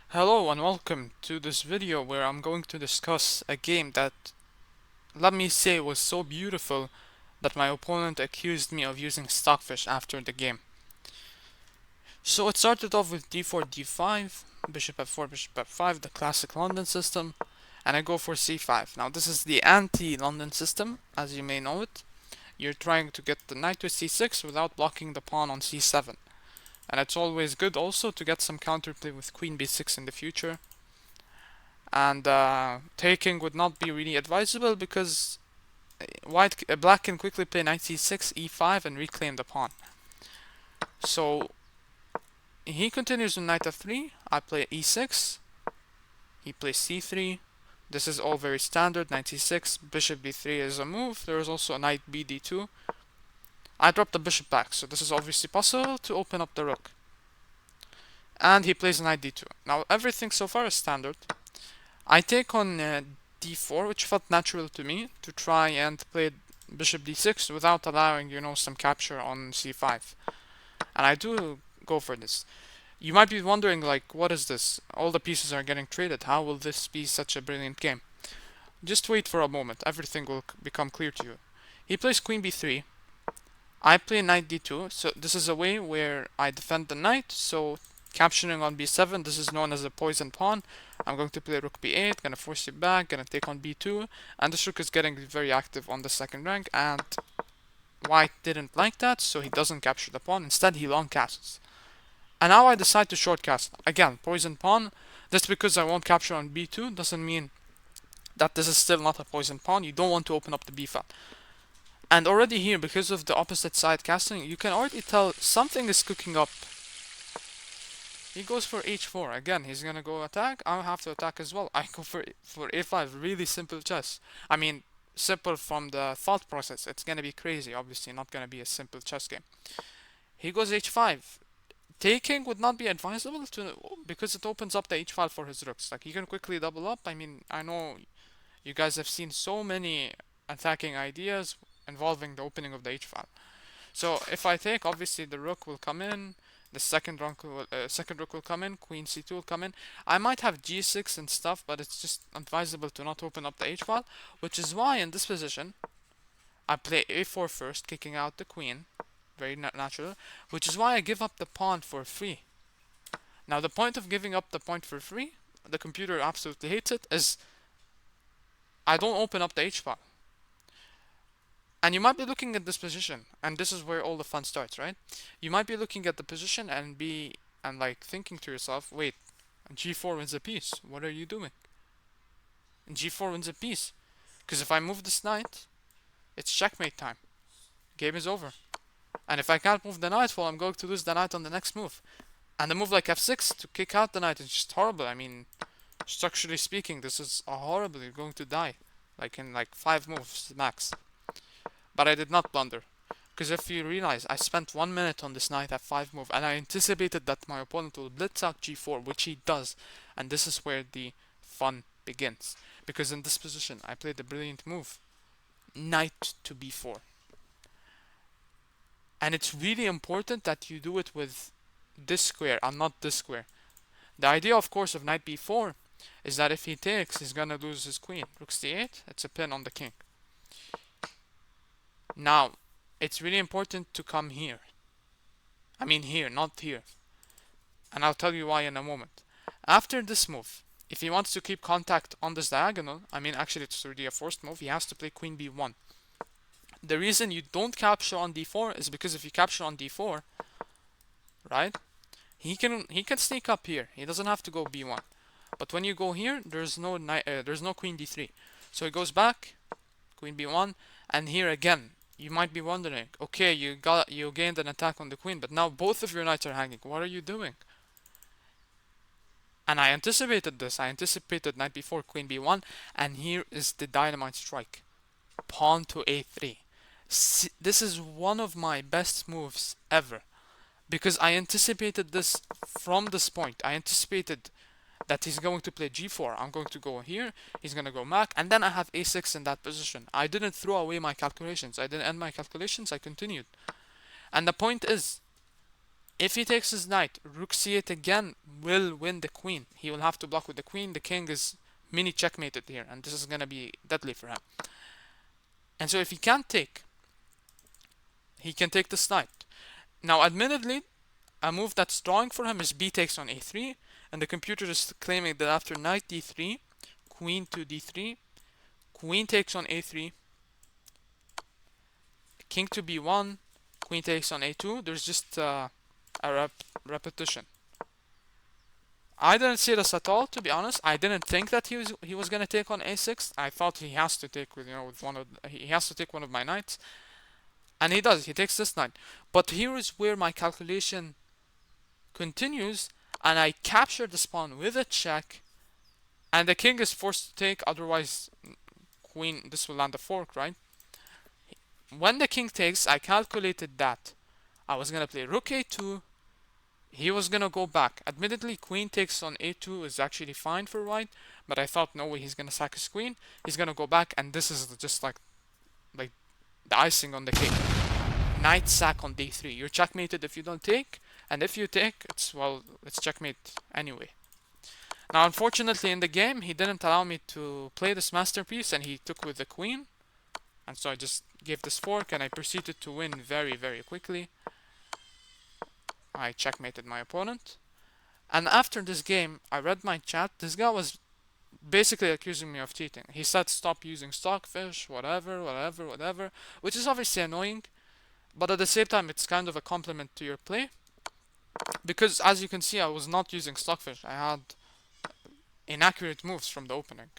Hello and welcome to this video where I'm going to discuss a game that, let me say, was so beautiful that my opponent accused me of using stockfish after the game. So it started off with d4, d5, bishop f4, bishop f5, the classic London system, and I go for c5. Now this is the anti-London system, as you may know it. You're trying to get the knight to c6 without blocking the pawn on c7. And it's always good also to get some counterplay with queen b6 in the future. And taking would not be really advisable because black can quickly play knight c6, e5, and reclaim the pawn. So he continues with knight f3. I play e6. He plays c3. This is all very standard. Knight c6, bishop b3 is a move. There is also a knight bd2. I drop the bishop back, so this is obviously possible to open up the rook. And he plays knight d2. Now everything so far is standard. I take on d4, which felt natural to me, to try and play bishop d6 without allowing, some capture on c5. And I do go for this. You might be wondering, like, what is this? All the pieces are getting traded. How will this be such a brilliant game? Just wait for a moment. Everything will become clear to you. He plays queen b3. I play knight d2. So this is a way where I defend the knight. So capturing on b7, this is known as a poison pawn. I'm going to play rook b8, gonna force it back, gonna take on b2, and this rook is getting very active on the second rank, and white didn't like that, so he doesn't capture the pawn. Instead, he long castles. And now I decide to short castle. Again, poison pawn. Just because I won't capture on b2 doesn't mean that this is still not a poison pawn. You don't want to open up the b file. And already here, because of the opposite side casting, you can already tell something is cooking up. He goes for h4. Again, he's gonna go attack. I'll have to attack as well. I go for a5. Really simple chess. I mean, simple from the thought process. It's gonna be crazy. Obviously, not gonna be a simple chess game. He goes h5. Taking would not be advisable because it opens up the h file for his rooks. Like, he can quickly double up. I mean, I know you guys have seen so many attacking ideas involving the opening of the h file. So if I take, obviously the rook will come in, the second rook will come in, queen c2 will come in. I might have g6 and stuff, but it's just advisable to not open up the h file, which is why in this position I play a4 first, kicking out the queen, very natural, which is why I give up the pawn for free. Now the point of giving up the pawn for free, the computer absolutely hates it, is I don't open up the h file. And you might be looking at this position, and this is where all the fun starts, right? You might be looking at the position and like thinking to yourself, wait, g4 wins a piece. What are you doing? G4 wins a piece. Because if I move this knight, it's checkmate time. Game is over. And if I can't move the knight, well, I'm going to lose the knight on the next move. And a move like f6 to kick out the knight is just horrible. I mean, structurally speaking, this is horrible. You're going to die. Like in like 5 moves max. But I did not blunder. Because if you realize, I spent 1 minute on this knight f5 move, and I anticipated that my opponent will blitz out g4, which he does. And this is where the fun begins. Because in this position, I played a brilliant move. Knight to b4. And it's really important that you do it with this square and not this square. The idea, of course, of knight b4 is that if he takes, he's gonna lose his queen. Rook c8, it's a pin on the king. Now, it's really important to come here. I mean here, not here. And I'll tell you why in a moment. After this move, if he wants to keep contact on this diagonal, I mean actually it's already a forced move, he has to play queen b1. The reason you don't capture on d4 is because if you capture on d4, right, he can sneak up here. He doesn't have to go b1. But when you go here, there's no queen d3. So he goes back, queen b1, and here again, you might be wondering, okay, you gained an attack on the queen, but now both of your knights are hanging. What are you doing? And I anticipated this. I anticipated knight b4, queen b1, and here is the dynamite strike. Pawn to a3. This is one of my best moves ever. Because I anticipated this from this point. I anticipated that he's going to play g4. I'm going to go here. He's going to go back. And then I have a6 in that position. I didn't throw away my calculations. I didn't end my calculations. I continued. And the point is, If he takes his knight, rook c8 again will win the queen. He will have to block with the queen. The king is mini checkmated here, and this is gonna be deadly for him. And so if he can't take, he can take this knight. Now, admittedly, a move that's drawing for him is b takes on a3, and the computer is claiming that after knight d3, queen to d3, queen takes on a3, king to b1, queen takes on a2. There's just a repetition. I didn't see this at all, to be honest. I didn't think that he was gonna take on a6. I thought he has to take with with one of he has to take one of my knights, and he does. He takes this knight, but here is where my calculation continues, and I capture the pawn with a check, and the king is forced to take. Otherwise, queen. This will land a fork, right? When the king takes, I calculated that I was gonna play rook a2. He was gonna go back. Admittedly, queen takes on a2 is actually fine for white, but I thought no way he's gonna sack his queen. He's gonna go back, and this is just like the icing on the cake. Knight sack on d3. You're checkmated if you don't take, and if you take, it's checkmate anyway. Now, unfortunately, in the game, he didn't allow me to play this masterpiece, and he took with the queen, and so I just gave this fork, and I proceeded to win very, very quickly. I checkmated my opponent. And after this game, I read my chat. This guy was basically accusing me of cheating. He said stop using stockfish, whatever, which is obviously annoying, but at the same time, it's kind of a compliment to your play. Because as you can see, I was not using stockfish. I had inaccurate moves from the opening.